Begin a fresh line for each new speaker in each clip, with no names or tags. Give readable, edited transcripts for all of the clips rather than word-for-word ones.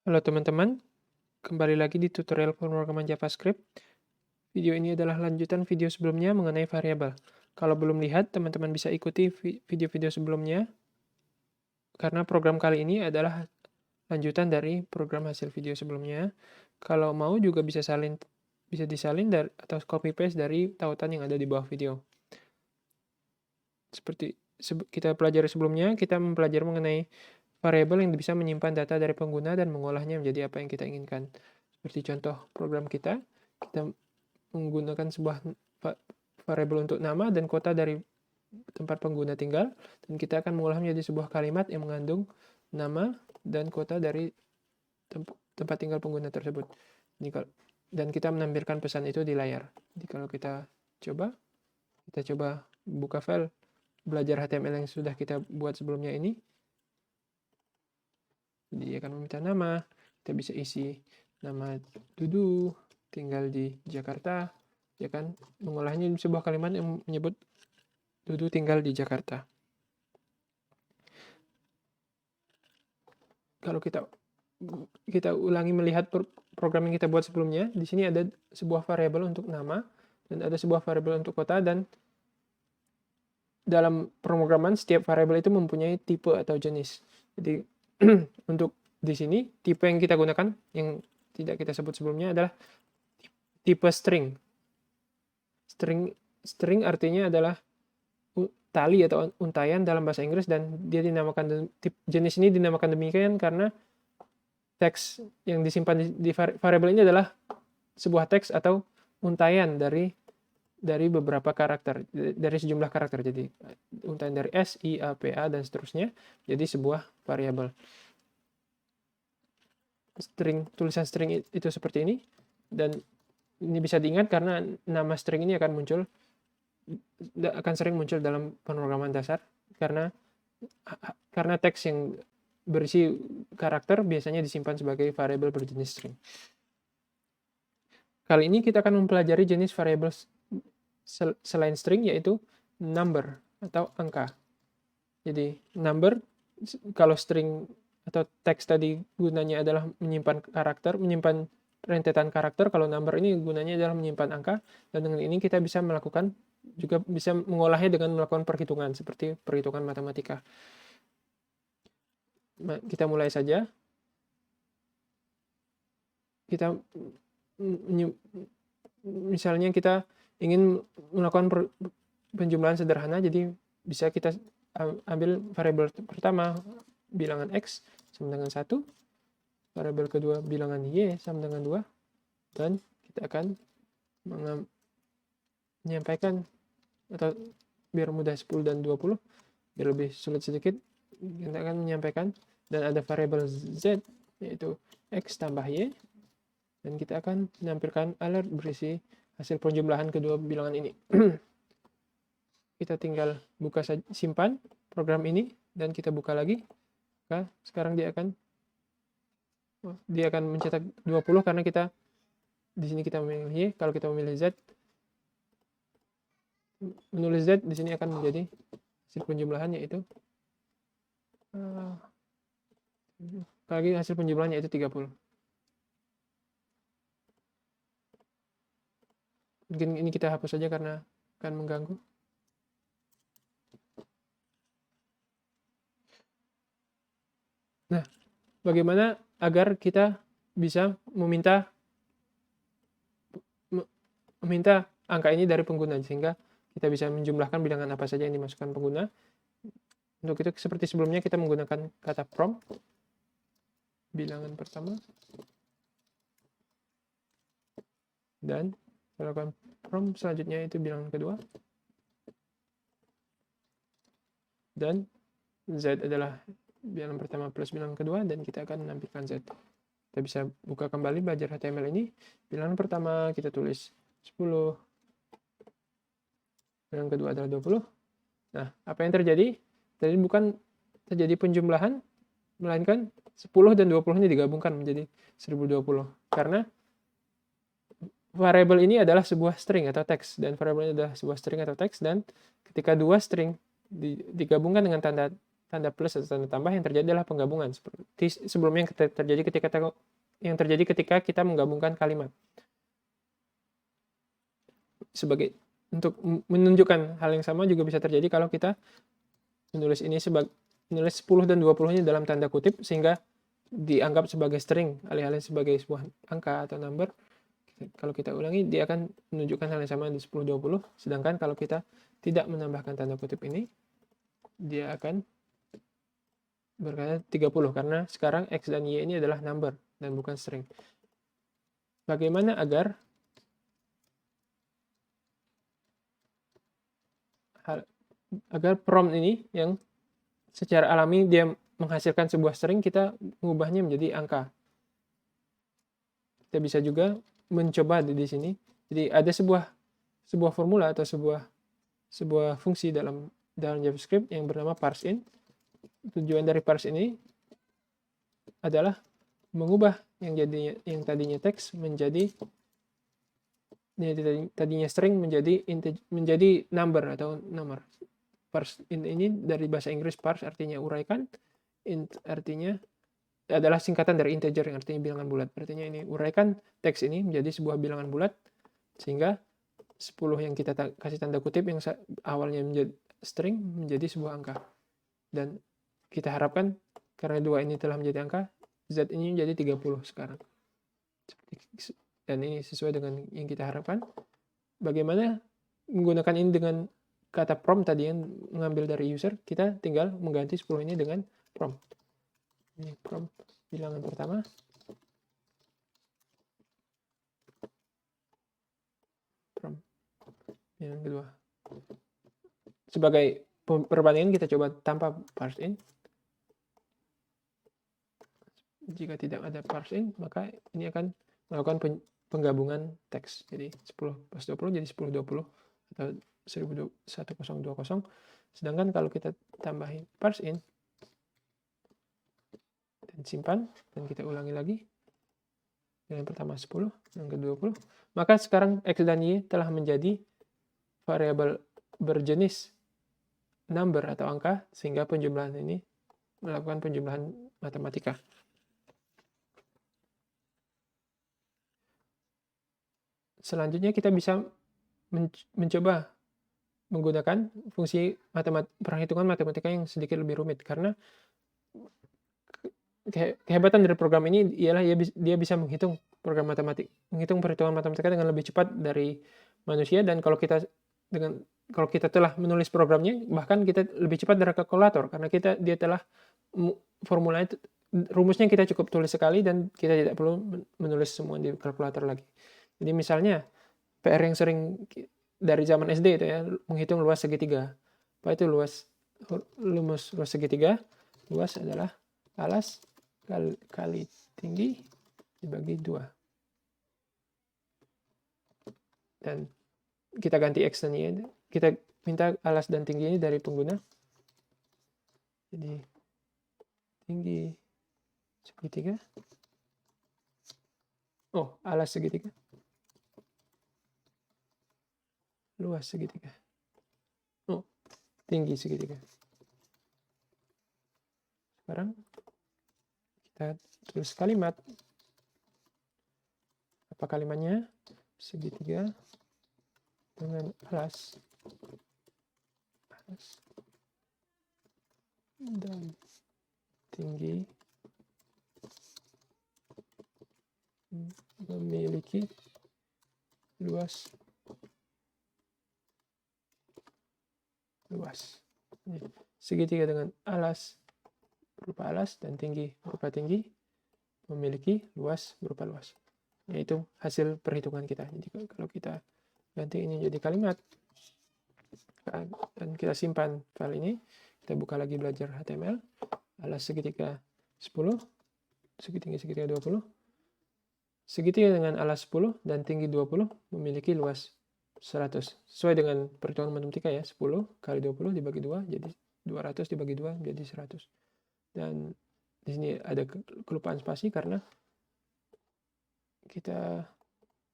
Halo teman-teman, kembali lagi di tutorial pemrograman JavaScript. Video ini adalah lanjutan video sebelumnya mengenai variabel. Kalau belum lihat, teman-teman bisa ikuti video-video sebelumnya, karena program kali ini adalah lanjutan dari program hasil video sebelumnya. Kalau mau juga bisa disalin atau copy paste dari tautan yang ada di bawah video. Seperti kita pelajari sebelumnya, kita mempelajari mengenai variabel yang bisa menyimpan data dari pengguna dan mengolahnya menjadi apa yang kita inginkan. Seperti contoh program kita menggunakan sebuah variabel untuk nama dan kota dari tempat pengguna tinggal, dan kita akan mengolahnya menjadi sebuah kalimat yang mengandung nama dan kota dari tempat tinggal pengguna tersebut. Dan kita menampilkan pesan itu di layar. Jadi kalau kita coba buka file belajar HTML yang sudah kita buat sebelumnya ini. Jadi dia akan meminta nama, kita bisa isi nama Dudu, tinggal di Jakarta, ya kan, mengolahnya di sebuah kalimat yang menyebut Dudu tinggal di Jakarta. Kalau kita ulangi melihat program yang kita buat sebelumnya, di sini ada sebuah variabel untuk nama dan ada sebuah variabel untuk kota, dan dalam pemrograman setiap variabel itu mempunyai tipe atau jenis. Jadi untuk di sini tipe yang kita gunakan yang tidak kita sebut sebelumnya adalah tipe string. String artinya adalah tali atau untaian dalam bahasa Inggris, dan dia dinamakan jenis ini dinamakan demikian karena teks yang disimpan di variabel ini adalah sebuah teks atau untaian dari beberapa karakter, dari sejumlah karakter. Jadi untaian dari S, I, A, P, A, dan seterusnya jadi sebuah variabel. Tulisan string itu seperti ini, dan ini bisa diingat karena nama string ini akan sering muncul dalam pemrograman dasar, karena teks yang berisi karakter biasanya disimpan sebagai variabel berjenis string. Kali ini kita akan mempelajari jenis variabel selain string, yaitu number atau angka. Jadi number, kalau string atau teks tadi gunanya adalah menyimpan rentetan karakter, kalau number ini gunanya adalah menyimpan angka, dan dengan ini kita bisa mengolahnya dengan melakukan perhitungan seperti perhitungan matematika. Kita mulai saja. Misalnya kita ingin melakukan penjumlahan sederhana, jadi bisa kita ambil variabel pertama bilangan X sama dengan 1, variabel kedua bilangan Y sama dengan 2, dan kita akan menyampaikan, atau biar mudah 10 dan 20, biar lebih sulit sedikit, kita akan menyampaikan, dan ada variabel Z yaitu X tambah Y, dan kita akan menampilkan alert berisi hasil penjumlahan kedua bilangan ini. Kita tinggal simpan program ini, dan kita buka lagi. Maka sekarang dia akan mencetak 20 karena di sini kita memilih Y. Kalau kita memilih Z, menulis Z di sini akan menjadi hasil penjumlahan, yaitu hasil penjumlahan yaitu 30. Mungkin ini kita hapus saja karena akan mengganggu. Nah, bagaimana agar kita bisa meminta angka ini dari pengguna, sehingga kita bisa menjumlahkan bilangan apa saja yang dimasukkan pengguna. Untuk itu, seperti sebelumnya, kita menggunakan kata prompt, bilangan pertama, dan lakukan prompt selanjutnya itu bilangan kedua, dan Z adalah bilangan pertama plus bilangan kedua, dan kita akan menampilkan Z. Kita bisa buka kembali belajar HTML ini. Bilangan pertama kita tulis 10, bilangan kedua adalah 20. Nah, apa yang terjadi? Jadi bukan terjadi penjumlahan, melainkan 10 dan 20-nya digabungkan menjadi 1020. Karena variabel ini adalah sebuah string atau teks, dan ketika dua string digabungkan dengan tanda tanda plus atau tanda tambah, yang terjadi adalah penggabungan. Seperti sebelumnya yang terjadi ketika kita menggabungkan kalimat. Sebagai untuk menunjukkan hal yang sama juga bisa terjadi kalau kita menulis 10 dan 20-nya dalam tanda kutip sehingga dianggap sebagai string alih-alih sebagai sebuah angka atau number. Kalau kita ulangi, dia akan menunjukkan hal yang sama di 10, 20. Sedangkan kalau kita tidak menambahkan tanda kutip ini, dia akan berkata 30 karena sekarang X dan Y ini adalah number dan bukan string. Bagaimana agar prompt ini yang secara alami dia menghasilkan sebuah string, kita mengubahnya menjadi angka. Kita bisa juga mencoba di sini. Jadi ada sebuah formula atau sebuah fungsi dalam JavaScript yang bernama parseIn. Tujuan dari parse ini adalah mengubah yang tadinya teks menjadi tadinya string menjadi number atau nomor. ParseIn ini dari bahasa Inggris parse artinya uraikan, int artinya adalah singkatan dari integer yang artinya bilangan bulat. Artinya ini uraikan teks ini menjadi sebuah bilangan bulat sehingga 10 yang kita kasih tanda kutip yang awalnya menjadi string menjadi sebuah angka. Dan kita harapkan karena 2 ini telah menjadi angka, Z ini menjadi 30 sekarang. Dan ini sesuai dengan yang kita harapkan. Bagaimana menggunakan ini dengan kata prompt tadi yang mengambil dari user, kita tinggal mengganti 10 ini dengan prompt. Ini prompt bilangan pertama. Prompt bilangan kedua. Sebagai perbandingan kita coba tanpa parseIn. Jika tidak ada parseIn, maka ini akan melakukan penggabungan teks. Jadi 10 plus 20 jadi 1020 atau 1020. Sedangkan kalau kita tambahin parseIn dan simpan dan kita ulangi lagi. Yang pertama 10, yang kedua 20. Maka sekarang X dan Y telah menjadi variabel berjenis number atau angka sehingga penjumlahan ini melakukan penjumlahan matematika. Selanjutnya kita bisa mencoba menggunakan fungsi perhitungan matematika yang sedikit lebih rumit karena kehebatan dari program ini ialah dia bisa menghitung perhitungan matematika dengan lebih cepat dari manusia, dan kalau kita telah menulis programnya, bahkan kita lebih cepat dari kalkulator karena dia telah formulanya, rumusnya kita cukup tulis sekali dan kita tidak perlu menulis semua di kalkulator lagi. Jadi misalnya PR yang sering dari zaman SD itu ya, menghitung luas segitiga. Apa itu luas segitiga? Luas adalah alas kali tinggi dibagi 2. Dan kita ganti X dan Y. Kita minta alas dan tinggi ini dari pengguna. Jadi tinggi segitiga. Oh, alas segitiga. Luas segitiga. Oh, tinggi segitiga. Sekarang kita tulis kalimat. Apa kalimatnya? Segitiga dengan alas dan tinggi memiliki luas. Segitiga dengan alas berupa alas dan tinggi berupa tinggi memiliki luas berupa luas. Yaitu hasil perhitungan kita. Jadi kalau kita ganti ini jadi kalimat dan kita simpan file ini, kita buka lagi belajar HTML, alas segitiga 10, segitiga 20, segitiga dengan alas 10 dan tinggi 20 memiliki luas 100. Sesuai dengan perhitungan matematika ya, 10 kali 20 dibagi 2 jadi 200 dibagi 2 jadi 100. Dan di sini ada kelupaan spasi karena kita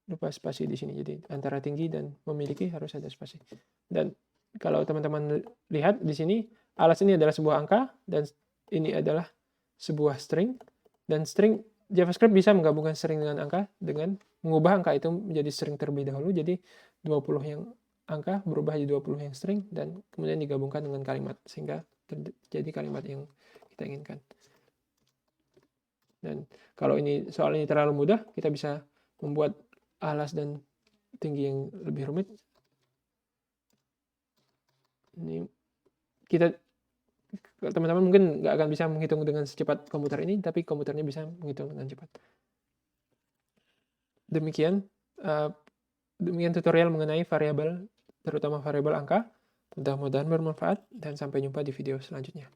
lupa spasi di sini. Jadi antara tinggi dan memiliki harus ada spasi. Dan kalau teman-teman lihat di sini alas ini adalah sebuah angka, dan ini adalah sebuah string, dan string JavaScript bisa menggabungkan string dengan angka dengan mengubah angka itu menjadi string terlebih dahulu. Jadi 20 yang angka berubah jadi 20 yang string, dan kemudian digabungkan dengan kalimat sehingga terjadi kalimat yang kita inginkan. Dan kalau soal ini terlalu mudah, kita bisa membuat alas dan tinggi yang lebih rumit. Ini kita teman-teman mungkin nggak akan bisa menghitung dengan secepat komputer ini, tapi komputernya bisa menghitung dengan cepat. Demikian tutorial mengenai variabel, terutama variabel angka. Mudah-mudahan bermanfaat, dan sampai jumpa di video selanjutnya.